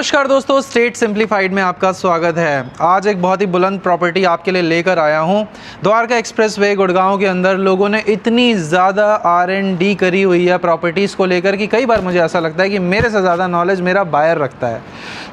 नमस्कार दोस्तों, state simplified में आपका स्वागत है। आज एक बहुत ही बुलंद प्रॉपर्टी आपके लिए लेकर आया हूं। द्वारका एक्सप्रेसवे गुड़गांव के अंदर लोगों ने इतनी ज़्यादा R&D करी हुई है प्रॉपर्टीज़ को लेकर कि कई बार मुझे ऐसा लगता है कि मेरे से ज़्यादा नॉलेज मेरा बायर रखता है।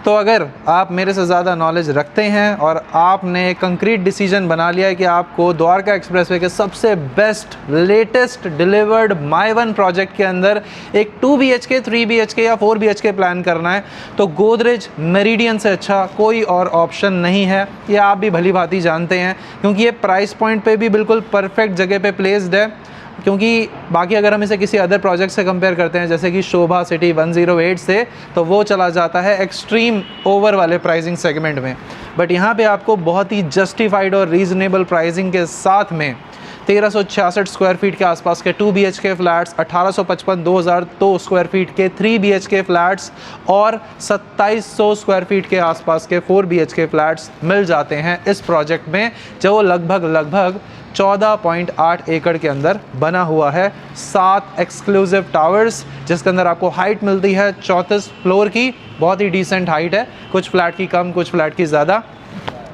तो अगर आप मेरे से ज़्यादा नॉलेज रखते हैं और आपने कंक्रीट डिसीजन बना लिया है कि आपको द्वारका एक्सप्रेसवे के सबसे best latest delivered my one project के अंदर एक 2 BHK, 3 BHK या 4 BHK प्लान करना है, तो गोदरेज मेरिडियन से अच्छा कोई और ऑप्शन नहीं है। ये आप भी भली भांति जानते हैं क्योंकि ये प्राइस पॉइंट पे भी बिल्कुल परफेक्ट जगह पे प्लेस्ड है। क्योंकि बाकी अगर हम इसे किसी अदर प्रोजेक्ट से कंपेयर करते हैं जैसे कि शोभा सिटी 108 से, तो वो चला जाता है एक्सट्रीम ओवर वाले प्राइसिंग सेगमेंट में। बट यहाँ पे आपको बहुत ही जस्टिफाइड और रीज़नेबल प्राइसिंग के साथ में 1366 स्क्वायर फीट के आसपास के 2 BHK फ्लैट्स, 1855-2002 स्क्वायर फीट के 3 BHK फ्लैट्स और 2700 स्क्वायर फीट के आसपास के 4 BHK फ्लैट्स मिल जाते हैं इस प्रोजेक्ट में, जो लगभग 14.8 एकड़ के अंदर बना हुआ है। 7 एक्सक्लूसिव टावर्स जिसके अंदर आपको हाइट मिलती है 34 फ्लोर की, बहुत ही डिसेंट हाइट है, कुछ फ्लैट की कम कुछ फ्लैट की ज़्यादा।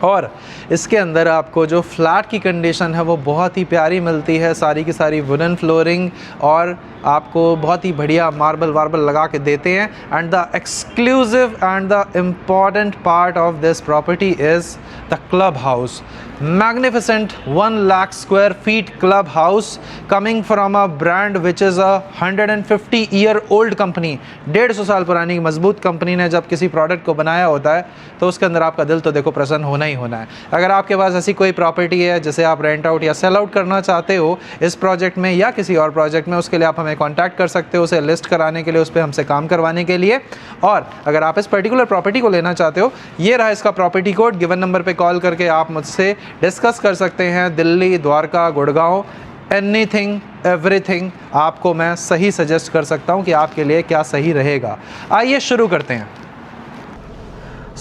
और इसके अंदर आपको जो फ्लैट की कंडीशन है वो बहुत ही प्यारी मिलती है, सारी की सारी वुडन फ्लोरिंग और आपको बहुत ही बढ़िया मार्बल वार्बल लगा के देते हैं। And the exclusive and the important part of this property is the club house. Magnificent 1 lakh square feet club house coming from a brand which is a 150 year old company. 150 साल पुरानी मजबूत company ने जब किसी प्रोडक्ट को बनाया होता है तो उसके अंदर आपका दिल तो देखो प्रसन्न होना ही होना है। अगर आपके पास ऐसी कोई प्रॉपर्टी है जिसे आप रेंट आउट या सेल आउट करना चाहते हो इस प्रोजेक्ट में या किसी और प्रोजेक्ट में, उसके लिए आप हमें कांटेक्ट कर सकते हो, उसे लिस्ट कराने के लिए, उस पर हमसे काम करवाने के लिए। और अगर आप इस पर्टिकुलर प्रॉपर्टी को लेना चाहते हो, ये रहा इसका प्रॉपर्टी कोड। गिवन नंबर पे कॉल करके आप मुझसे डिस्कस कर सकते हैं। दिल्ली, द्वारका, गुड़गांव, एनीथिंग एवरीथिंग आपको मैं सही सजेस्ट कर सकता हूँ कि आपके लिए क्या सही रहेगा। आइए शुरू करते हैं।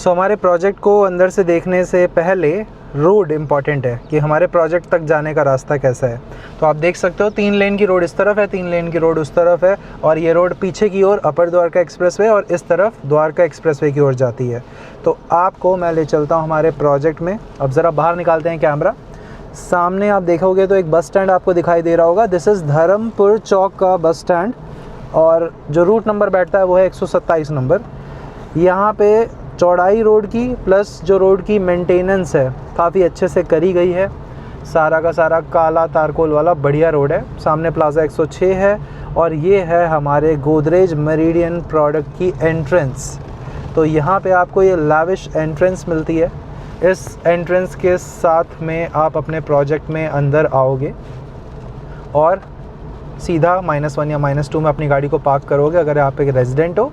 हमारे प्रोजेक्ट को अंदर से देखने से पहले रोड इम्पॉर्टेंट है कि हमारे प्रोजेक्ट तक जाने का रास्ता कैसा है। तो आप देख सकते हो 3 लेन की रोड इस तरफ है, 3 लेन की रोड उस तरफ है, और ये रोड पीछे की ओर अपर द्वारका एक्सप्रेसवे और इस तरफ द्वारका एक्सप्रेसवे की ओर जाती है। तो आपको मैं ले चलता हूँ हमारे प्रोजेक्ट में। अब ज़रा बाहर निकालते हैं कैमरा। सामने आप देखोगे तो एक बस स्टैंड आपको दिखाई दे रहा होगा। दिस इज़ धर्मपुर चौक का बस स्टैंड और जो रूट नंबर बैठता है वो है 127 नंबर। यहाँ पे चौड़ाई रोड की प्लस जो रोड की मेंटेनेंस है काफ़ी अच्छे से करी गई है। सारा का सारा काला तारकोल वाला बढ़िया रोड है। सामने प्लाजा 106 है और ये है हमारे गोदरेज मेरिडियन प्रोडक्ट की एंट्रेंस। तो यहाँ पे आपको ये लाविश एंट्रेंस मिलती है। इस एंट्रेंस के साथ में आप अपने प्रोजेक्ट में अंदर आओगे और सीधा -1 या -2 में अपनी गाड़ी को पार्क करोगे अगर आप एक रेजिडेंट हो।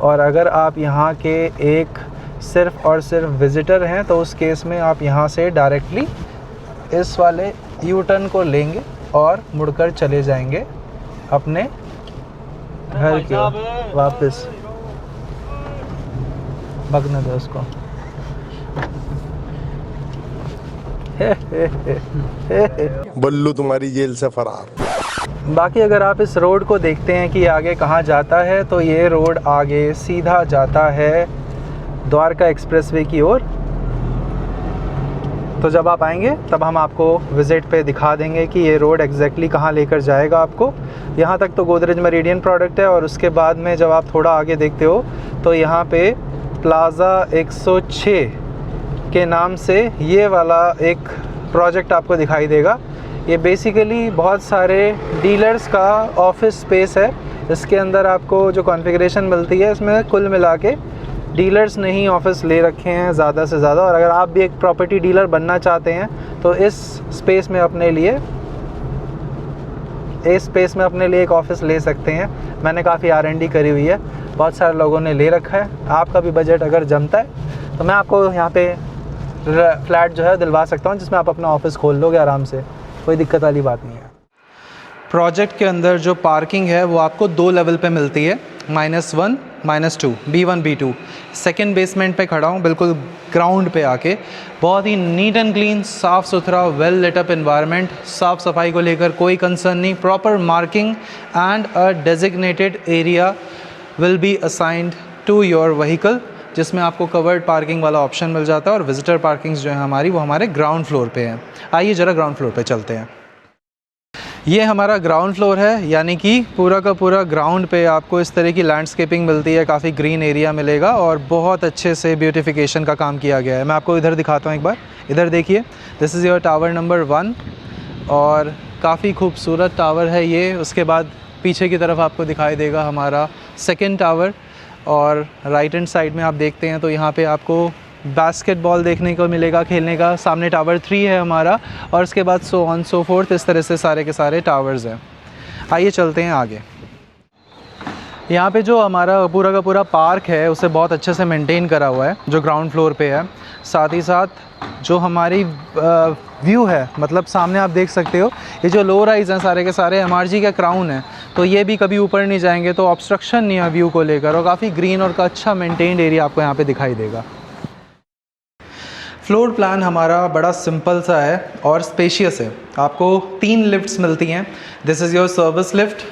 और अगर आप यहाँ के एक सिर्फ़ और सिर्फ विज़िटर हैं तो उस केस में आप यहाँ से डायरेक्टली इस वाले यू टर्न को लेंगे और मुड़कर चले जाएंगे अपने घर की ओर वापस। भगने दो उसको। बल्लू तुम्हारी जेल से फरार। बाकी अगर आप इस रोड को देखते हैं कि आगे कहाँ जाता है, तो ये रोड आगे सीधा जाता है द्वारका एक्सप्रेसवे की ओर। तो जब आप आएंगे तब हम आपको विज़िट पे दिखा देंगे कि ये रोड एग्जैक्टली कहाँ लेकर जाएगा आपको। यहाँ तक तो गोदरेज मेरिडियन प्रोडक्ट है और उसके बाद में जब आप थोड़ा आगे देखते हो तो यहाँ पे प्लाजा 106 के नाम से ये वाला एक प्रोजेक्ट आपको दिखाई देगा। ये बेसिकली बहुत सारे डीलर्स का ऑफिस स्पेस है। इसके अंदर आपको जो कॉन्फ़िगरेशन मिलती है इसमें कुल मिला के डीलर्स ने ही ऑफिस ले रखे हैं ज़्यादा से ज़्यादा। और अगर आप भी एक प्रॉपर्टी डीलर बनना चाहते हैं तो इस स्पेस में अपने लिए एक ऑफ़िस ले सकते हैं। मैंने काफ़ी R&D करी हुई है, बहुत सारे लोगों ने ले रखा है। आपका भी बजट अगर जमता है तो मैं आपको यहाँ पे फ्लैट जो है दिलवा सकता हूँ जिसमें आप अपना ऑफिस खोल लोगे आराम से, कोई दिक्कत वाली बात नहीं है। प्रोजेक्ट के अंदर जो पार्किंग है वो आपको 2 लेवल पे मिलती है, -1 -2, B1 B2। सेकेंड बेसमेंट पे खड़ा हूँ बिल्कुल ग्राउंड पे आके। बहुत ही नीट एंड क्लीन, साफ़ सुथरा, वेल लिट अप एनवायरनमेंट। साफ़ सफाई को लेकर कोई कंसर्न नहीं। Proper marking and a designated area will be assigned to your vehicle, जिसमें आपको कवर्ड पार्किंग वाला ऑप्शन मिल जाता है और विजिटर पार्किंग्स जो है हमारी वो हमारे ग्राउंड फ्लोर पे हैं। आइए ज़रा ग्राउंड फ्लोर पे चलते हैं। ये हमारा ग्राउंड फ्लोर है, यानी कि पूरा का पूरा ग्राउंड पे आपको इस तरह की लैंडस्केपिंग मिलती है, काफ़ी ग्रीन एरिया मिलेगा और बहुत अच्छे से ब्यूटिफिकेशन का काम किया गया है। मैं आपको इधर दिखाता हूँ एक बार, इधर देखिए, this is your tower number 1 और काफ़ी खूबसूरत टावर है ये। उसके बाद पीछे की तरफ आपको दिखाई देगा हमारा सेकेंड टावर और राइट हैंड साइड में आप देखते हैं तो यहाँ पे आपको बास्केटबॉल देखने को मिलेगा खेलने का। सामने टावर 3 है हमारा और उसके बाद सो ऑन सो फोर्थ, इस तरह से सारे के सारे टावर्स हैं। आइए चलते हैं आगे। यहाँ पे जो हमारा पूरा का पूरा पार्क है उसे बहुत अच्छे से मेंटेन करा हुआ है जो ग्राउंड फ्लोर पे है। साथ ही साथ जो हमारी व्यू है, मतलब सामने आप देख सकते हो ये जो लो राइज हैं सारे के सारे MRG का क्राउन है, तो ये भी कभी ऊपर नहीं जाएंगे, तो ऑब्स्ट्रक्शन नहीं है व्यू को लेकर और काफ़ी ग्रीन और का अच्छा मेंटेन्ड एरिया आपको यहाँ पे दिखाई देगा। फ्लोर प्लान हमारा बड़ा सिंपल सा है और स्पेशियस है। आपको 3 लिफ्ट्स मिलती हैं। This is your service lift,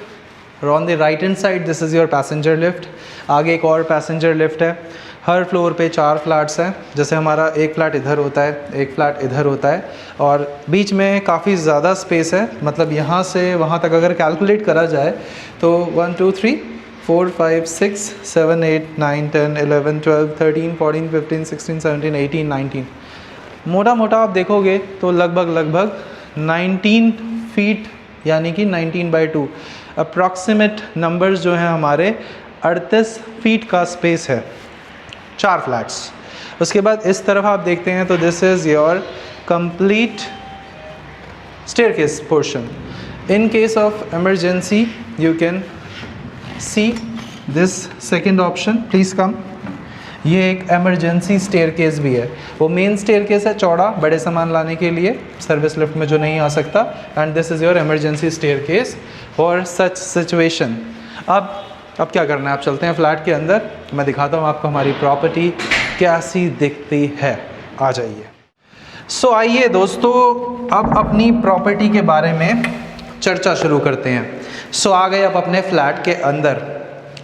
on the right hand side this is your passenger lift, आगे एक और पैसेंजर लिफ्ट है। हर फ्लोर पे 4 फ्लैट्स हैं, जैसे हमारा एक फ्लैट इधर होता है, एक फ्लैट इधर होता है और बीच में काफ़ी ज़्यादा स्पेस है। मतलब यहाँ से वहाँ तक अगर कैलकुलेट करा जाए तो 1 2 3 4 5 6 7 8 9 10 11 12 13 14 15 16 17 18 19, मोटा मोटा आप देखोगे तो लगभग 19 फीट, यानी कि 19/2 अप्रॉक्सीमेट नंबर्स जो हैं हमारे 38 फीट का स्पेस है, 4 फ्लैट्स। उसके बाद इस तरफ आप देखते हैं तो this is your complete staircase portion. In case of emergency you can see this second option, please कम। ये एक इमरजेंसी स्टेयरकेस भी है, वो मेन स्टेयरकेस है चौड़ा बड़े सामान लाने के लिए, सर्विस लिफ्ट में जो नहीं आ सकता, and this is your emergency staircase for such situation. अब क्या करना है, आप चलते हैं फ्लैट के अंदर, मैं दिखाता हूँ आपको हमारी प्रॉपर्टी कैसी दिखती है। आ जाइए। सो आइए दोस्तों, अब अपनी प्रॉपर्टी के बारे में चर्चा शुरू करते हैं। सो आ गए अब अपने फ्लैट के अंदर।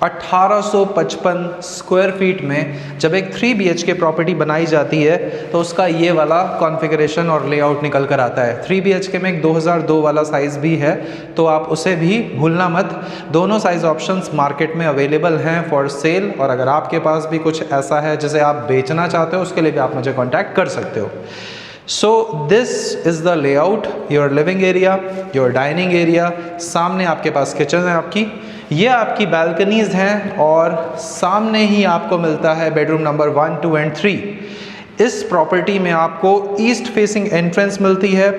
1855 स्क्वायर फीट में जब एक 3 BHK प्रॉपर्टी बनाई जाती है तो उसका ये वाला कॉन्फ़िगरेशन और लेआउट निकल कर आता है। 3 BHK में एक 2002 वाला साइज़ भी है, तो आप उसे भी भूलना मत। दोनों साइज़ ऑप्शंस मार्केट में अवेलेबल हैं फॉर सेल, और अगर आपके पास भी कुछ ऐसा है जिसे आप बेचना चाहते हो उसके लिए भी आप मुझे कॉन्टैक्ट कर सकते हो। So this is the layout, your living area, your dining area। सामने आपके पास किचन है आपकी, ये आपकी बैल्कनीज हैं और सामने ही आपको मिलता है बेडरूम नंबर 1 2 एंड 3। इस प्रॉपर्टी में आपको ईस्ट फेसिंग एंट्रेंस मिलती है,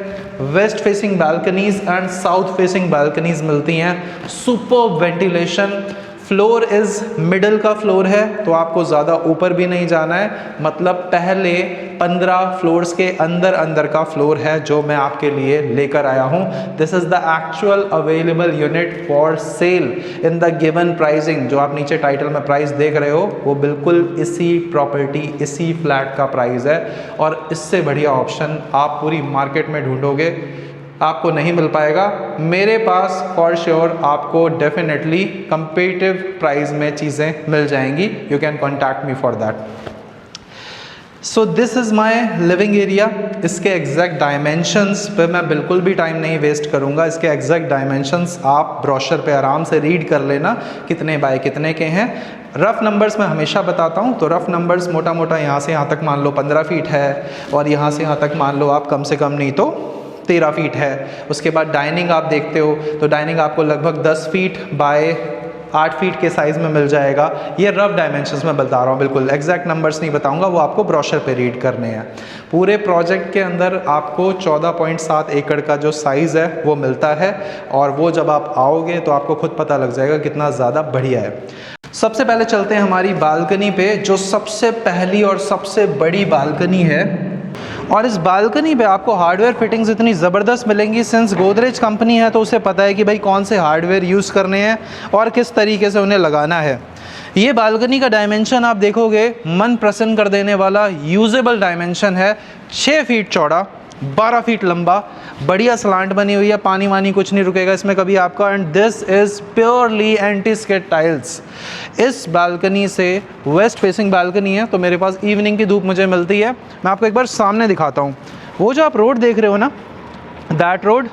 waste facing balconies and south facing balconies मिलती हैं। Super ventilation, floor is middle का फ्लोर है, तो आपको ज़्यादा ऊपर भी नहीं जाना है। मतलब पहले 15 फ्लोर्स के अंदर का फ्लोर है जो मैं आपके लिए लेकर आया हूँ। This is the actual available unit for sale in the given pricing. जो आप नीचे टाइटल में प्राइस देख रहे हो वो बिल्कुल इसी प्रॉपर्टी, इसी फ्लैट का प्राइस है, और इससे बढ़िया ऑप्शन आप पूरी मार्केट में ढूंढोगे आपको नहीं मिल पाएगा। मेरे पास फॉर श्योर आपको डेफिनेटली कंपेटिटिव प्राइस में चीज़ें मिल जाएंगी। You can contact me for that. So this is my living area. इसके एग्जैक्ट डायमेंशंस पे मैं बिल्कुल भी टाइम नहीं वेस्ट करूँगा। इसके एग्जैक्ट डायमेंशंस आप ब्रोशर पे आराम से रीड कर लेना, कितने बाय कितने के हैं। रफ़ नंबर्स मैं हमेशा बताता हूँ, तो रफ़ नंबर्स मोटा मोटा यहाँ से यहाँ तक मान लो 15 फीट है, और यहाँ से यहाँ तक मान लो आप कम से कम नहीं तो 13 फीट है। उसके बाद डाइनिंग आप देखते हो तो डाइनिंग आपको लगभग 10 फीट बाय 8 फीट के साइज़ में मिल जाएगा। ये रफ डायमेंशंस में बता रहा हूँ, बिल्कुल एग्जैक्ट नंबर्स नहीं बताऊँगा, वो आपको ब्रोशर पे रीड करने हैं। पूरे प्रोजेक्ट के अंदर आपको 14.7 एकड़ का जो साइज़ है वो मिलता है, और वो जब आप आओगे तो आपको खुद पता लग जाएगा कितना ज़्यादा बढ़िया है। सबसे पहले चलते हैं हमारी बालकनी पे, जो सबसे पहली और सबसे बड़ी बालकनी है। और इस बालकनी पे आपको हार्डवेयर फिटिंग्स इतनी ज़बरदस्त मिलेंगी, सिंस गोदरेज कंपनी है तो उसे पता है कि भाई कौन से हार्डवेयर यूज़ करने हैं और किस तरीके से उन्हें लगाना है। ये बालकनी का डायमेंशन आप देखोगे मन प्रसन्न कर देने वाला यूजेबल डायमेंशन है। 6 फीट चौड़ा, 12 फीट लंबा, बढ़िया स्लांट बनी हुई है, पानी वानी कुछ नहीं रुकेगा इसमें कभी आपका। And this is purely anti skid tiles. इस बालकनी से वेस्ट फेसिंग बालकनी है, तो मेरे पास इवनिंग की धूप मुझे मिलती है। मैं आपको एक बार सामने दिखाता हूँ। वो जो आप रोड देख रहे हो ना, दैट रोड,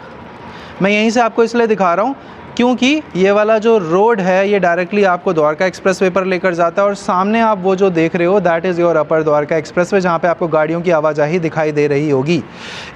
मैं यहीं से आपको इसलिए दिखा रहा हूँ क्योंकि ये वाला जो रोड है ये डायरेक्टली आपको द्वारका एक्सप्रेसवे पर लेकर जाता है। और सामने आप वो जो देख रहे हो that is your upper Dwarka expressway, जहाँ पे आपको गाड़ियों की आवाजाही दिखाई दे रही होगी।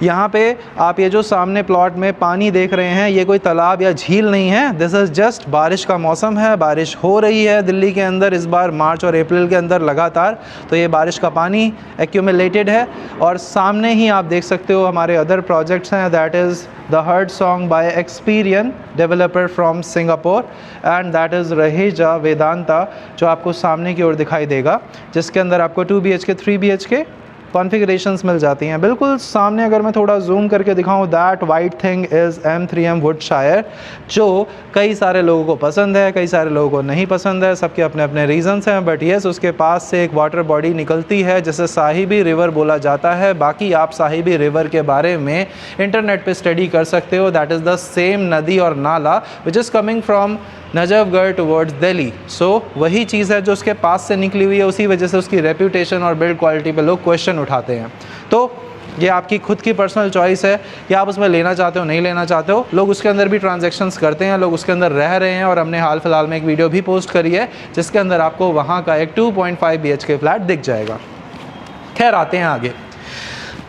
यहाँ पे आप ये जो सामने प्लॉट में पानी देख रहे हैं, ये कोई तालाब या झील नहीं है, दिस इज़ जस्ट बारिश का मौसम है, बारिश हो रही है दिल्ली के अंदर इस बार मार्च और अप्रैल के अंदर लगातार। तो ये बारिश का पानी एक्यूमुलेटेड है। और सामने ही आप देख सकते हो हमारे अदर प्रोजेक्ट्स हैं, that is The Heard Song by Experian, developer from Singapore, and that is Raheja Vedanta, जो आपको सामने की ओर दिखाई देगा, जिसके अंदर आपको 2 BHK 3 BHK कॉन्फ़िगरेशंस मिल जाती हैं। बिल्कुल सामने अगर मैं थोड़ा जूम करके दिखाऊं, that white thing is M3M वुडशायर, जो कई सारे लोगों को पसंद है, कई सारे लोगों को नहीं पसंद है, सबके अपने अपने रीजंस हैं। बट येस, उसके पास से एक वाटर बॉडी निकलती है जिसे साहिबी रिवर बोला जाता है। बाकी आप साहिबी रिवर के बारे में इंटरनेट पे स्टडी कर सकते हो। दैट इज़ द सेम नदी और नाला which is coming from Najafgarh towards Delhi. So वही चीज़ है जो उसके पास से निकली हुई है, उसी वजह से उसकी रेप्यूटेशन और बिल्ड क्वालिटी पे लोग क्वेश्चन उठाते हैं। तो ये आपकी खुद की पर्सनल चॉइस है कि आप उसमें लेना चाहते हो नहीं लेना चाहते हो। लोग उसके अंदर भी ट्रांजैक्शंस करते हैं, लोग उसके अंदर रह रहे हैं। और हमने हाल फिलहाल में एक वीडियो भी पोस्ट करी है जिसके अंदर आपको वहाँ का एक 2.5 BHK फ्लैट दिख जाएगा। खैर आते हैं आगे।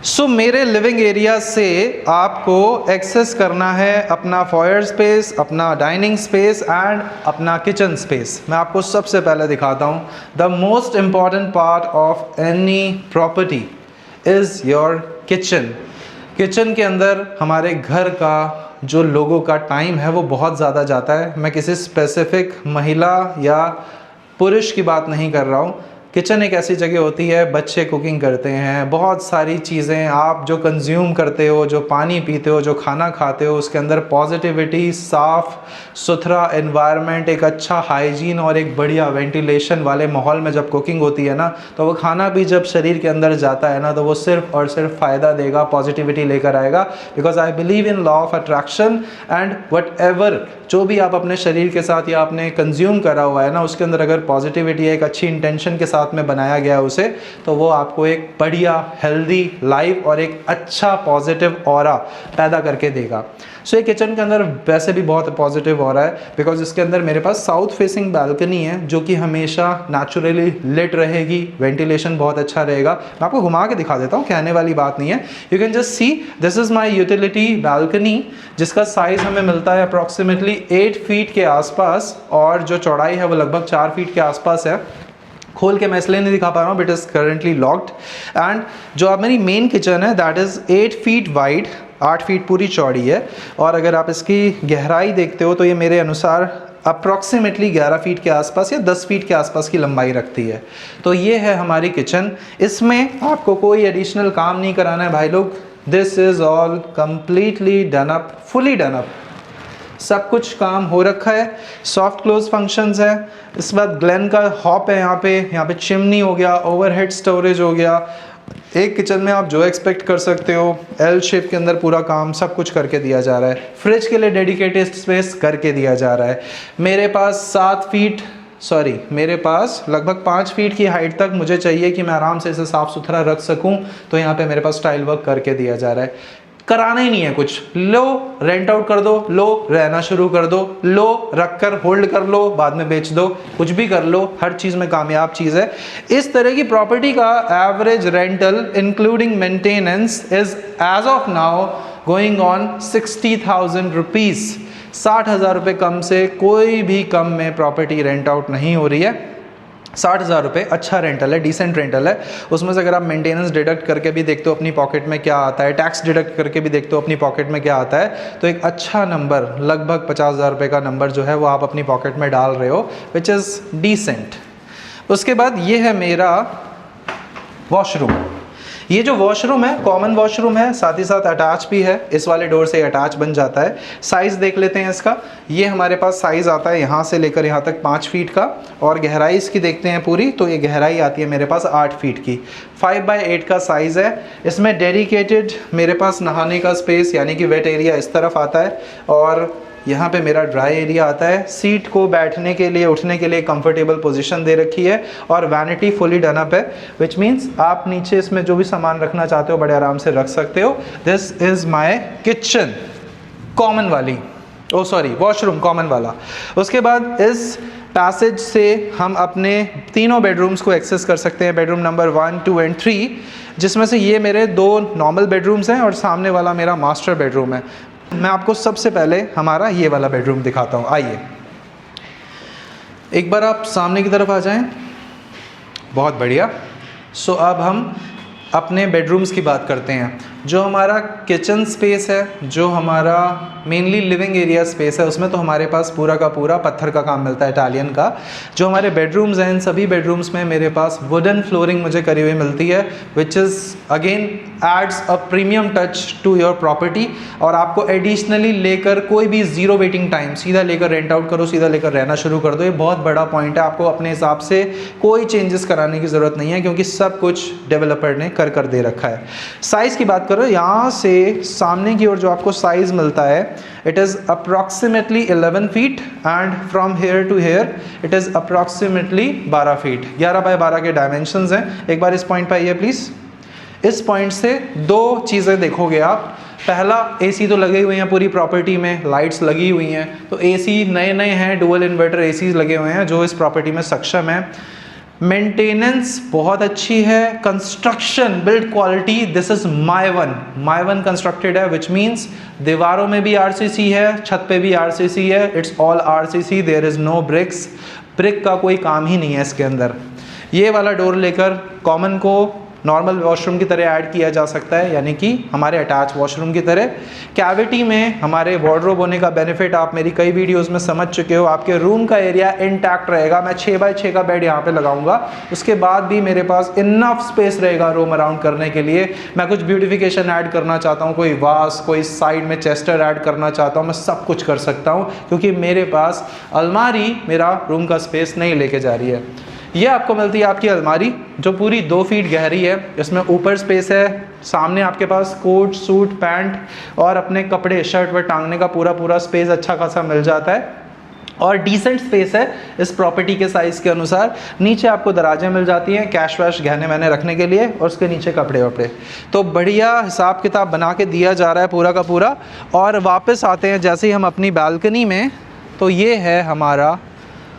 सो मेरे लिविंग एरिया से आपको एक्सेस करना है अपना फॉयर स्पेस, अपना डाइनिंग स्पेस एंड अपना किचन स्पेस। मैं आपको सबसे पहले दिखाता हूँ the most important part of any property is your kitchen. Kitchen के अंदर हमारे घर का जो लोगों का टाइम है वो बहुत ज़्यादा जाता है। मैं किसी स्पेसिफिक महिला या पुरुष की बात नहीं कर रहा हूँ। किचन एक ऐसी जगह होती है, बच्चे कुकिंग करते हैं, बहुत सारी चीज़ें आप जो कंज्यूम करते हो, जो पानी पीते हो, जो खाना खाते हो, उसके अंदर पॉजिटिविटी, साफ़ सुथरा एनवायरनमेंट, एक अच्छा हाइजीन और एक बढ़िया वेंटिलेशन वाले माहौल में जब कुकिंग होती है ना, तो वो खाना भी जब शरीर के अंदर जाता है ना, तो वो सिर्फ और सिर्फ फ़ायदा देगा, पॉजिटिविटी लेकर आएगा। Because I believe in law of attraction and what ever जो भी आप अपने शरीर के साथ या आपने कंज्यूम करा हुआ है ना, उसके अंदर अगर पॉजिटिविटी एक अच्छी इंटेंशन के साथ में बनाया गया उसे, तो वो आपको एक बढ़िया हेल्दी लाइफ और एक अच्छा पॉजिटिव ऑरा पैदा करके देगा। सो ये किचन के अंदर वैसे भी बहुत पॉजिटिव ऑरा है बिकॉज इसके अंदर मेरे पास साउथ फेसिंग बालकनी है जो कि हमेशा नेचुरली लिट रहेगी, वेंटिलेशन बहुत अच्छा रहेगा। मैं आपको घुमा के दिखा देता हूँ, कहने वाली बात नहीं है। You can just see this is my utility balcony, जिसका साइज़ हमें मिलता है अप्रॉक्सीमेटली 8 फीट के आसपास और जो चौड़ाई है वो लगभग 4 फीट के आसपास है। खोल के मैं इसलिए नहीं दिखा पा रहा हूँ, but is currently locked. And जो आप मेरी मेन किचन है that is 8 feet wide, 8 feet पूरी चौड़ी है। और अगर आप इसकी गहराई देखते हो तो ये मेरे अनुसार अप्रॉक्सीमेटली 11 फीट के आसपास या 10 फीट के आसपास की लंबाई रखती है। तो ये है हमारी किचन। इसमें आपको कोई एडिशनल काम नहीं कराना है भाई लोग। This is all completely done up, fully done up, सब कुछ काम हो रखा है। सॉफ्ट क्लोज फंक्शंस है। इस बाद ग्लेन का हॉप है, यहाँ पे चिमनी हो गया, ओवरहेड स्टोरेज हो गया। एक किचन में आप जो एक्सपेक्ट कर सकते हो, एल शेप के अंदर पूरा काम सब कुछ करके दिया जा रहा है। फ्रिज के लिए डेडिकेटेड स्पेस करके दिया जा रहा है। मेरे पास लगभग 5 फीट की हाइट तक मुझे चाहिए कि मैं आराम से इसे साफ़ सुथरा रख सकूं, तो यहाँ पे मेरे पास टाइल वर्क करके दिया जा रहा है। कराना ही नहीं है कुछ, लो रेंट आउट कर दो, लो रहना शुरू कर दो, लो रख कर होल्ड कर लो, बाद में बेच दो, कुछ भी कर लो, हर चीज़ में कामयाब चीज़ है। इस तरह की प्रॉपर्टी का average rental including maintenance is as of now going on 60,000 rupees. 60,000 रुपये कम से कोई भी कम में प्रॉपर्टी रेंट आउट नहीं हो रही है। 60,000 रुपये अच्छा रेंटल है, डिसेंट रेंटल है। उसमें से अगर आप मेंटेनेंस डिडक्ट करके भी देखते हो अपनी पॉकेट में क्या आता है, टैक्स डिडक्ट करके भी देखते हो अपनी पॉकेट में क्या आता है, तो एक अच्छा नंबर लगभग 50,000 रुपये का नंबर जो है वो आप अपनी पॉकेट में डाल रहे हो, विच इज़ डिसेंट। उसके बाद ये है मेरा वॉशरूम। ये जो वॉशरूम है कॉमन वॉशरूम है, साथ ही साथ अटैच भी है, इस वाले डोर से अटैच बन जाता है। साइज़ देख लेते हैं इसका। ये हमारे पास साइज़ आता है यहाँ से लेकर यहाँ तक 5 फीट का, और गहराई इसकी देखते हैं पूरी, तो ये गहराई आती है मेरे पास 8 फीट की। 5x8 का साइज़ है। इसमें डेडिकेटेड मेरे पास नहाने का स्पेस यानी कि वेट एरिया इस तरफ आता है, और यहाँ पे मेरा ड्राई एरिया आता है। सीट को बैठने के लिए, उठने के लिए कंफर्टेबल पोजीशन दे रखी है, और वैनिटी फुली डन अप है, विच मीन्स आप नीचे इसमें जो भी सामान रखना चाहते हो बड़े आराम से रख सकते हो। This is my kitchen common वाली, ओ सॉरी वॉशरूम कॉमन वाला। उसके बाद इस पैसेज से हम अपने तीनों बेडरूम्स को एक्सेस कर सकते हैं, बेडरूम नंबर 1, 2 एंड 3, जिसमें से ये मेरे 2 नॉर्मल बेडरूम्स हैं और सामने वाला मेरा मास्टर बेडरूम है। मैं आपको सबसे पहले हमारा ये वाला बेडरूम दिखाता हूँ। आइए एक बार आप सामने की तरफ आ जाएं। बहुत बढ़िया। सो अब हम अपने बेडरूम्स की बात करते हैं। जो हमारा किचन स्पेस है, जो हमारा मेनली लिविंग एरिया स्पेस है, उसमें तो हमारे पास पूरा का पूरा पत्थर का काम मिलता है, इटालियन का। जो हमारे बेडरूम्स हैं, इन सभी बेडरूम्स में मेरे पास वुडन फ्लोरिंग मुझे करी हुई मिलती है, which is again adds a premium touch to your property. और आपको एडिशनली लेकर कोई भी ज़ीरो वेटिंग टाइम, सीधा लेकर रेंट आउट करो, सीधा लेकर रहना शुरू कर दो। ये बहुत बड़ा पॉइंट है। आपको अपने हिसाब से कोई चेंजेस कराने की ज़रूरत नहीं है, क्योंकि सब कुछ डेवलपर ने कर दे रखा है। साइज़ की बात करो, यहाँ से सामने की ओर जो आपको साइज़ मिलता है, it is approximately 11 feet, and from here to here it is approximately 12 feet. 11 by 12 के डायमेंशंस हैं। एक बार इस पॉइंट पर आइए प्लीज़। इस पॉइंट से 2 चीज़ें देखोगे आप। पहला, एसी तो लगे हुए हैं पूरी प्रॉपर्टी में, लाइट्स लगी हुई हैं, तो एसी नए हैं, डुअल इन्वर्टर एसी लगे हुए हैं जो इस प्रॉपर्टी में सक्षम है। मेंटेनेंस बहुत अच्छी है। Construction build quality, this is my one constructed है, विच मीन्स दीवारों में भी आरसीसी है, छत पे भी आरसीसी है। It's all RCC, there is no bricks. Brick का कोई काम ही नहीं है इसके अंदर। ये वाला डोर लेकर कॉमन को नॉर्मल वॉशरूम की तरह ऐड किया जा सकता है, यानी कि हमारे अटैच वॉशरूम की तरह। कैविटी में हमारे वार्डरोब होने का बेनिफिट आप मेरी कई वीडियोस में समझ चुके हो। आपके रूम का एरिया इंटैक्ट रहेगा। मैं 6x6 का बेड यहाँ पे लगाऊंगा, उसके बाद भी मेरे पास इनफ स्पेस रहेगा रोम अराउंड करने के लिए। मैं कुछ ब्यूटिफिकेशन ऐड करना चाहता हूँ, कोई वास, कोई साइड में चेस्टर ऐड करना चाहता हूँ, मैं सब कुछ कर सकता हूँ, क्योंकि मेरे पास अलमारी मेरा रूम का स्पेस नहीं लेके जा रही है। ये आपको मिलती है आपकी अलमारी, जो पूरी 2 फीट गहरी है। इसमें ऊपर स्पेस है, सामने आपके पास कोट, सूट, पैंट और अपने कपड़े, शर्ट वर्ट टांगने का पूरा स्पेस अच्छा खासा मिल जाता है, और डिसेंट स्पेस है इस प्रॉपर्टी के साइज़ के अनुसार। नीचे आपको दराजें मिल जाती हैं कैश वैश गहने वहने रखने के लिए, और उसके नीचे कपड़े वपड़े। तो बढ़िया हिसाब किताब बना के दिया जा रहा है पूरा का पूरा। और वापस आते हैं जैसे ही हम अपनी बालकनी में, तो ये है हमारा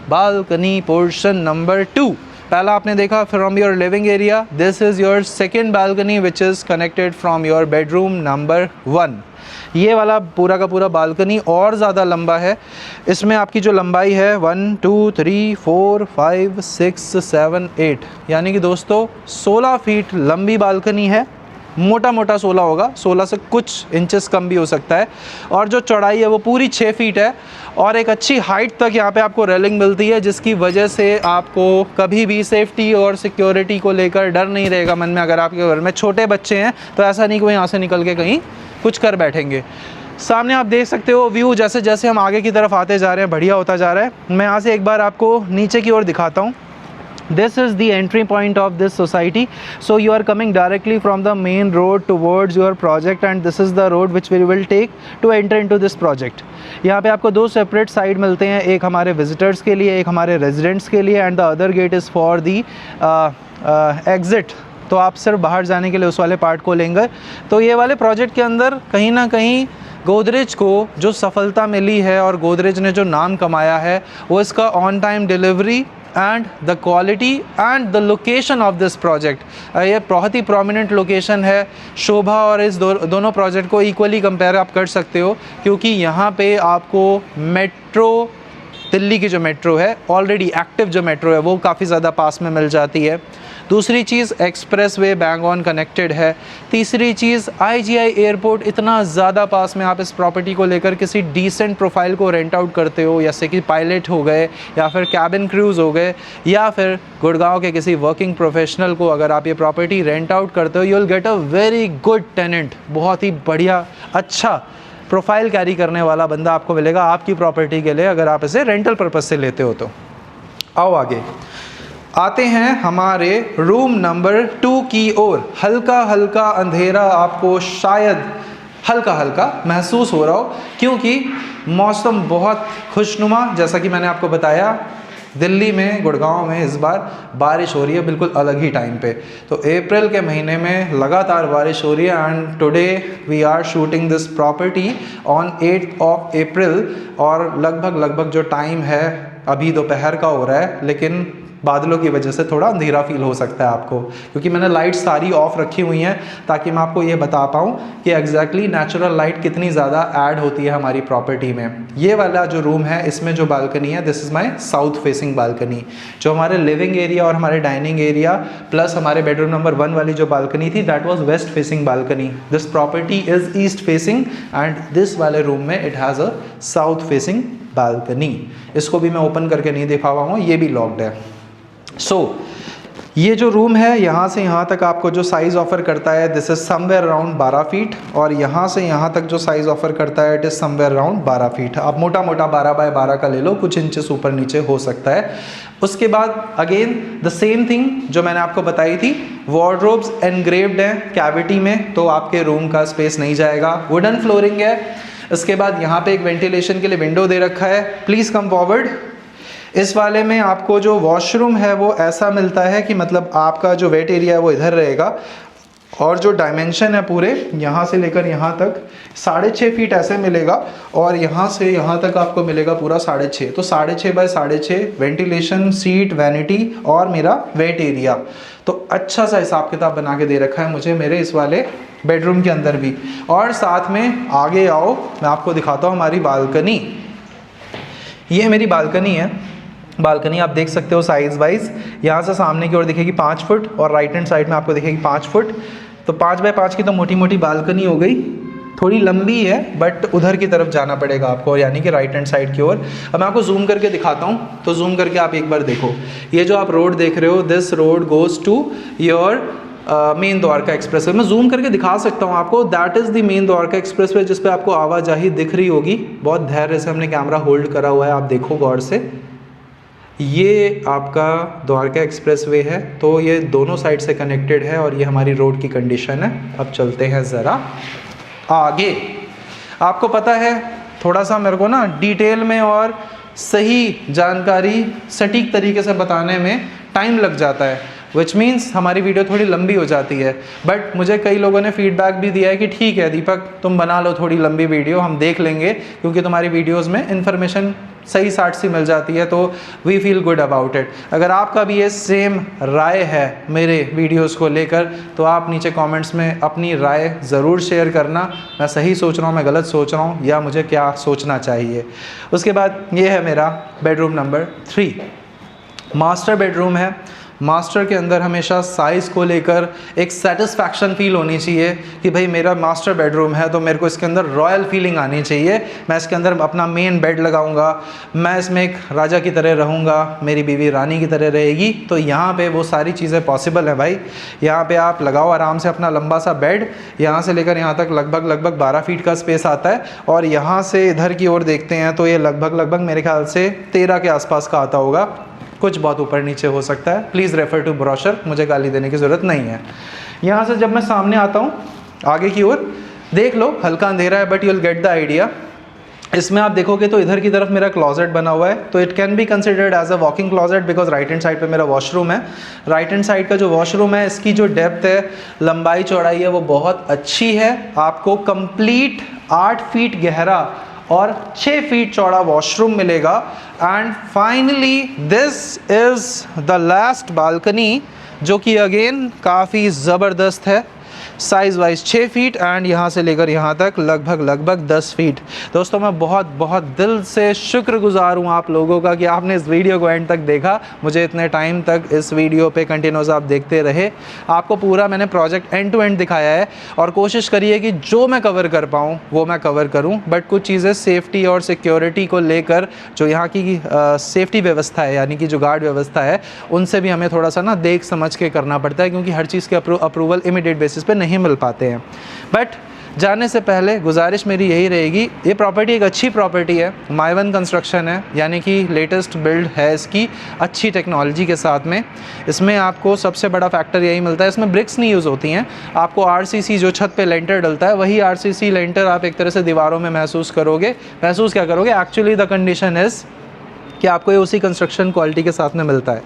बालकनी पोर्शन नंबर 2। पहला आपने देखा from your living area, this is your second balcony which is connected from your bedroom number 1। ये वाला पूरा का पूरा बालकनी और ज़्यादा लंबा है। इसमें आपकी जो लंबाई है 1 2 3 4 5 6 7 8, यानी कि दोस्तों 16 फीट लंबी बालकनी है। मोटा 16 होगा, 16 से कुछ इंचेस कम भी हो सकता है। और जो चौड़ाई है वो पूरी 6 फीट है, और एक अच्छी हाइट तक यहाँ पे आपको रेलिंग मिलती है, जिसकी वजह से आपको कभी भी सेफ्टी और सिक्योरिटी को लेकर डर नहीं रहेगा मन में। अगर आपके घर में छोटे बच्चे हैं तो ऐसा नहीं कि वो यहाँ से निकल के कहीं कुछ कर बैठेंगे। सामने आप देख सकते हो व्यू, जैसे जैसे हम आगे की तरफ आते जा रहे हैं बढ़िया होता जा रहा है। मैं यहाँ से एक बार आपको नीचे की ओर दिखाता हूँ। This is the entry point of this society. So you are coming directly from the main road towards your project, and this is the road which we will take to enter into this project. यहाँ पे आपको 2 separate side मिलते हैं, एक हमारे visitors के लिए, एक हमारे रेजिडेंट्स के लिए, and the other gate is for the exit. तो आप सिर्फ बाहर जाने के लिए उस वाले पार्ट को लेंगे। तो ये वाले प्रोजेक्ट के अंदर कहीं ना कहीं गोदरेज को जो सफलता मिली है और गोदरेज ने जो नाम कमाया है, वो इसका on time delivery and the quality and the location of this project. ये बहुत ही प्रोमिनेंट लोकेशन है। शोभा और इस दोनों प्रोजेक्ट को इक्वली कंपेयर आप कर सकते हो, क्योंकि यहाँ पे आपको मेट्रो, दिल्ली की जो मेट्रो है, ऑलरेडी एक्टिव जो मेट्रो है, वो काफ़ी ज़्यादा पास में मिल जाती है। दूसरी चीज़ एक्सप्रेसवे बैंग ऑन कनेक्टेड है। तीसरी चीज़ IGI एयरपोर्ट इतना ज़्यादा पास में, आप इस प्रॉपर्टी को लेकर किसी डिसेंट प्रोफाइल को रेंट आउट करते हो, जैसे कि पायलट हो गए या फिर कैबिन क्रूज़ हो गए या फिर गुड़गांव के किसी वर्किंग प्रोफेशनल को अगर आप ये प्रॉपर्टी रेंट आउट करते हो, you will get a very good tenant. बहुत ही बढ़िया अच्छा प्रोफाइल कैरी करने वाला बंदा आपको मिलेगा आपकी प्रॉपर्टी के लिए, अगर आप इसे रेंटल पर्पस से लेते हो तो। आओ आगे आते हैं हमारे रूम नंबर 2 की ओर। हल्का हल्का अंधेरा आपको शायद हल्का हल्का महसूस हो रहा हो, क्योंकि मौसम बहुत खुशनुमा, जैसा कि मैंने आपको बताया दिल्ली में, गुड़गांव में इस बार बारिश हो रही है बिल्कुल अलग ही टाइम पे। तो अप्रैल के महीने में लगातार बारिश हो रही है and today we are shooting this property on 8th of April, और लगभग जो टाइम है अभी दोपहर का हो रहा है, लेकिन बादलों की वजह से थोड़ा अंधेरा फील हो सकता है आपको, क्योंकि मैंने लाइट सारी ऑफ रखी हुई हैं ताकि मैं आपको ये बता पाऊँ कि एग्जैक्टली नेचुरल लाइट कितनी ज़्यादा ऐड होती है हमारी प्रॉपर्टी में। ये वाला जो रूम है, इसमें जो बालकनी है, this is my south facing balcony. जो हमारे लिविंग एरिया और हमारे डाइनिंग एरिया प्लस हमारे बेडरूम नंबर 1 वाली जो बालकनी थी, that was waste facing balcony. This property is east facing and this वाले रूम में it has a south facing balcony. इसको भी मैं ओपन करके नहीं दिखा हुआ हूँ, ये भी लॉक्ड है। ये जो रूम है, यहाँ से यहाँ तक आपको जो साइज़ ऑफ़र करता है, this is somewhere around 12 feet, और यहाँ से यहाँ तक जो साइज़ ऑफ़र करता है it is somewhere around 12 feet. आप मोटा मोटा 12 बाय 12 का ले लो, कुछ इंचेस ऊपर नीचे हो सकता है। उसके बाद अगेन द सेम थिंग जो मैंने आपको बताई थी, वार्डरोब्स एनग्रेव्ड हैं कैविटी में, तो आपके रूम का स्पेस नहीं जाएगा। वुडन फ्लोरिंग है। इसके बाद यहाँ पे एक वेंटिलेशन के लिए विंडो दे रखा है। Please come forward. इस वाले में आपको जो वॉशरूम है वो ऐसा मिलता है कि मतलब आपका जो वेट एरिया है वो इधर रहेगा, और जो डायमेंशन है पूरे यहाँ से लेकर यहाँ तक 6.5 फीट ऐसे मिलेगा, और यहाँ से यहाँ तक आपको मिलेगा पूरा 6.5। तो 6.5 बाय 6.5 वेंटिलेशन, सीट, वैनिटी और मेरा वेट एरिया। तो अच्छा सा हिसाब किताब बना के दे रखा है मुझे मेरे इस वाले बेडरूम के अंदर भी। और साथ में आगे आओ, मैं आपको दिखाता हूँ हमारी बालकनी। ये मेरी बालकनी है। बालकनी आप देख सकते हो साइज़ वाइज, यहाँ से सामने की ओर दिखेगी 5 फुट और राइट हैंड साइड में आपको दिखेगी 5 फुट। तो 5 बाय 5 की तो मोटी मोटी बालकनी हो गई, थोड़ी लंबी है बट उधर की तरफ जाना पड़ेगा आपको, यानी कि राइट हैंड साइड की ओर। अब मैं आपको जूम करके दिखाता हूँ, तो जूम करके आप एक बार देखो। ये जो आप रोड देख रहे हो, this road goes to your main Dwarka expressway. मैं जूम करके दिखा सकता हूँ आपको, that is the main Dwarka expressway, जिस पे आपको आवाजाही दिख रही होगी। बहुत धैर्य से हमने कैमरा होल्ड करा हुआ है, आप देखो गौर से। ये आपका द्वारका एक्सप्रेसवे है, तो ये दोनों साइड से कनेक्टेड है और ये हमारी रोड की कंडीशन है। अब चलते हैं ज़रा आगे। आपको पता है थोड़ा सा मेरे को ना डिटेल में और सही जानकारी सटीक तरीके से बताने में टाइम लग जाता है, विच मीन्स हमारी वीडियो थोड़ी लंबी हो जाती है। बट मुझे कई लोगों ने फीडबैक भी दिया है कि ठीक है दीपक, तुम बना लो थोड़ी लंबी वीडियो, हम देख लेंगे, क्योंकि तुम्हारी वीडियोस में इन्फॉर्मेशन सही साट सी मिल जाती है, तो we feel good about it. अगर आपका भी ये सेम राय है मेरे वीडियोस को लेकर, तो आप नीचे कमेंट्स में अपनी राय ज़रूर शेयर करना। मैं सही सोच रहा हूँ, मैं गलत सोच रहा हूँ, या मुझे क्या सोचना चाहिए। उसके बाद ये है मेरा बेडरूम नंबर 3, मास्टर बेडरूम है। मास्टर के अंदर हमेशा साइज़ को लेकर एक सेटिस्फैक्शन फील होनी चाहिए कि भाई मेरा मास्टर बेडरूम है तो मेरे को इसके अंदर रॉयल फीलिंग आनी चाहिए। मैं इसके अंदर अपना मेन बेड लगाऊंगा, मैं इसमें एक राजा की तरह रहूँगा, मेरी बीवी रानी की तरह रहेगी। तो यहाँ पे वो सारी चीज़ें पॉसिबल हैं भाई। यहाँ पे आप लगाओ आराम से अपना लंबा सा बेड, यहाँ से लेकर यहाँ तक लगभग 12 फीट का स्पेस आता है, और यहाँ से इधर की ओर देखते हैं तो ये लगभग मेरे ख्याल से 13 के आसपास का आता होगा, कुछ बहुत ऊपर नीचे हो सकता है। प्लीज़ रेफ़र टू ब्रोशर, मुझे गाली देने की ज़रूरत नहीं है। यहाँ से जब मैं सामने आता हूँ आगे की ओर, देख लो हल्का अंधेरा है but you will get the idea. इसमें आप देखोगे तो इधर की तरफ मेरा क्लॉजेट बना हुआ है, तो it can be considered as a walking closet because right hand side पे मेरा वॉशरूम है। राइट हैंड साइड का जो वॉशरूम है, इसकी जो डेप्थ है, लंबाई चौड़ाई है, वो बहुत अच्छी है। आपको कंप्लीट 8 फीट गहरा और 6 फीट चौड़ा वॉशरूम मिलेगा। And finally this is the last balcony, जो कि अगेन काफ़ी ज़बरदस्त है। साइज़ वाइज 6 फीट एंड यहाँ से लेकर यहाँ तक लगभग 10 फीट। दोस्तों मैं बहुत दिल से शुक्रगुजार हूँ आप लोगों का कि आपने इस वीडियो को एंड तक देखा, मुझे इतने टाइम तक इस वीडियो पे कंटिन्यूस आप देखते रहे। आपको पूरा मैंने प्रोजेक्ट एंड टू एंड दिखाया है और कोशिश करिए कि जो मैं कवर कर पाऊँ वो मैं कवर करूँ, बट कुछ चीज़ें सेफ्टी और सिक्योरिटी को लेकर जो यहाँ की सेफ्टी व्यवस्था है यानी कि जो गार्ड व्यवस्था है उनसे भी हमें थोड़ा सा ना देख समझ के करना पड़ता है, क्योंकि हर चीज़ के अप्रूवल इमीडिएट बेसिस पे नहीं मिल पाते हैं। बट जाने से पहले गुजारिश मेरी यही रहेगी, ये प्रॉपर्टी एक अच्छी प्रॉपर्टी है, माइवन कंस्ट्रक्शन है यानी कि लेटेस्ट बिल्ड है इसकी, अच्छी टेक्नोलॉजी के साथ में। इसमें आपको सबसे बड़ा फैक्टर यही मिलता है, इसमें ब्रिक्स नहीं यूज़ होती हैं, आपको आरसीसी जो छत पे लेंटर डलता है वही आरसीसी लेंटर आप एक तरह से दीवारों में महसूस करोगे। महसूस क्या करोगे, एक्चुअली द कंडीशन इज़ कि आपको ये उसी कंस्ट्रक्शन क्वालिटी के साथ में मिलता है।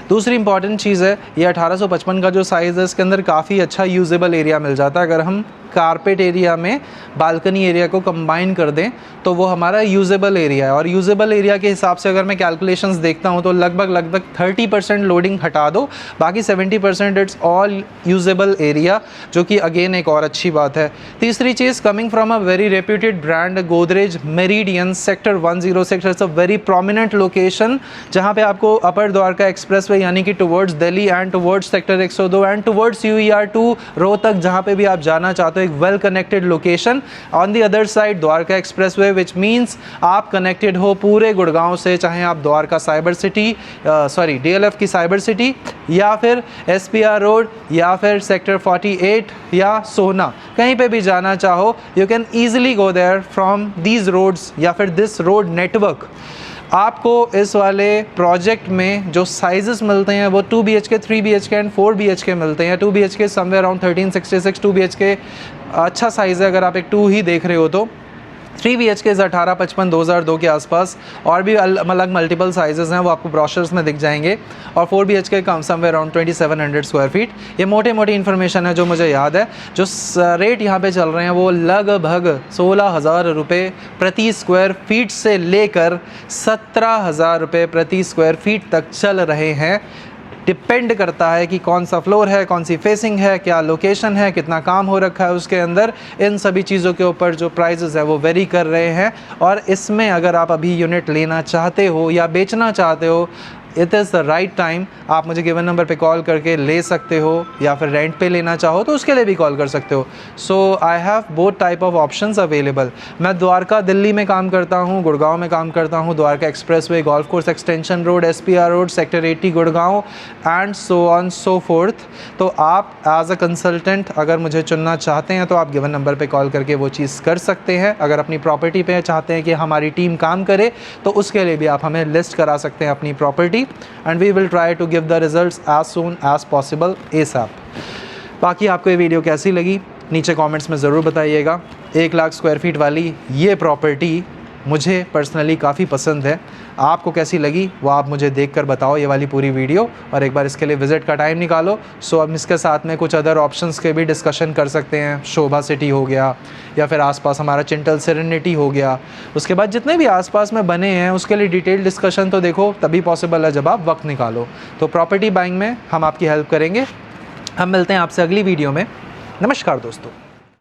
दूसरी इंपॉर्टेंट चीज़ है, ये 1855 का जो साइज़ है इसके अंदर काफ़ी अच्छा यूजेबल एरिया मिल जाता है। अगर हम कारपेट एरिया में बालकनी एरिया को कंबाइन कर दें तो वो हमारा यूजेबल एरिया है, और यूजेबल एरिया के हिसाब से अगर मैं कैलकुलेशंस देखता हूँ तो लगभग 30% लोडिंग हटा दो, बाकी 70% इट्स ऑल यूजेबल एरिया, जो कि अगेन एक और अच्छी बात है। तीसरी चीज़, coming from a very reputed brand Godrej Meridian, sector 106, it's a very prominent location जहाँ पे आपको अपर द्वारका एक्सप्रेस वे यानी कि towards Delhi and towards sector 102 and towards UER2 Rohtak, जहाँ पे भी आप जाना चाहते हो, एक well connected location. On the other side Dwarka expressway, which means आप कनेक्टेड हो पूरे गुड़गांव से, चाहे आप द्वारका साइबर सिटी DLF की साइबर सिटी या फिर SPR रोड या फिर सेक्टर 48 या सोना, कहीं पे भी जाना चाहो, you can easily go there from these roads या फिर दिस रोड नेटवर्क। आपको इस वाले प्रोजेक्ट में जो साइजेस मिलते हैं वो 2 BHK, 3 BHK एंड 4 BHK मिलते हैं। 2 BHK समवेयर अराउंड 1366, 2 BHK अच्छा साइज़ है अगर आप एक 2 ही देख रहे हो तो। 3 BHK 1855 2002 के आसपास, और भी अलग मल्टीपल साइजेस हैं वो आपको ब्रोशर्स में दिख जाएंगे, और 4 BHK come somewhere around 2700 square feet. ये मोटी इन्फॉर्मेशन है जो मुझे याद है। जो रेट यहाँ पे चल रहे हैं वो लगभग 16,000 रुपये प्रति स्क्वायर फीट से लेकर 17,000 रुपये प्रति स्क्वायर फीट तक चल रहे हैं। डिपेंड करता है कि कौन सा फ्लोर है, कौन सी फेसिंग है, क्या लोकेशन है, कितना काम हो रखा है उसके अंदर, इन सभी चीज़ों के ऊपर जो प्राइसेस है वो वेरी कर रहे हैं। और इसमें अगर आप अभी यूनिट लेना चाहते हो या बेचना चाहते हो, it is the right time. आप मुझे गिवन नंबर पे कॉल करके ले सकते हो, या फिर रेंट पे लेना चाहो तो उसके लिए भी कॉल कर सकते हो। So I have both type of options available. मैं द्वारका दिल्ली में काम करता हूँ, गुड़गांव में काम करता हूँ, Dwarka expressway, golf course extension road, SPR road, sector 80 Gurgaon and so on so fourth. तो आप एज अ कंसल्टेंट अगर मुझे चुनना चाहते हैं तो आप गिवन नंबर पर कॉल करके वो चीज़ कर सकते हैं। अगर अपनी प्रॉपर्टी पर चाहते हैं कि हमारी टीम काम करे तो उसके लिए भी आप हमें लिस्ट करा सकते हैं अपनी property, and we will try to give the results as soon as possible ASAP। बाकी आपको ये वीडियो कैसी लगी नीचे कमेंट्स में ज़रूर बताइएगा। 1 लाख स्क्वायर फीट वाली ये प्रॉपर्टी मुझे पर्सनली काफ़ी पसंद है, आपको कैसी लगी वो आप मुझे देखकर बताओ ये वाली पूरी वीडियो, और एक बार इसके लिए विज़िट का टाइम निकालो। सो हम इसके साथ में कुछ अदर ऑप्शंस के भी डिस्कशन कर सकते हैं। शोभा सिटी हो गया, या फिर आसपास हमारा चिंटल सेरेनिटी हो गया, उसके बाद जितने भी आसपास में बने हैं उसके लिए डिटेल डिस्कशन तो देखो तभी पॉसिबल है जब आप वक्त निकालो। तो प्रॉपर्टी बाइंग में हम आपकी हेल्प करेंगे। हम मिलते हैं आपसे अगली वीडियो में। नमस्कार दोस्तों।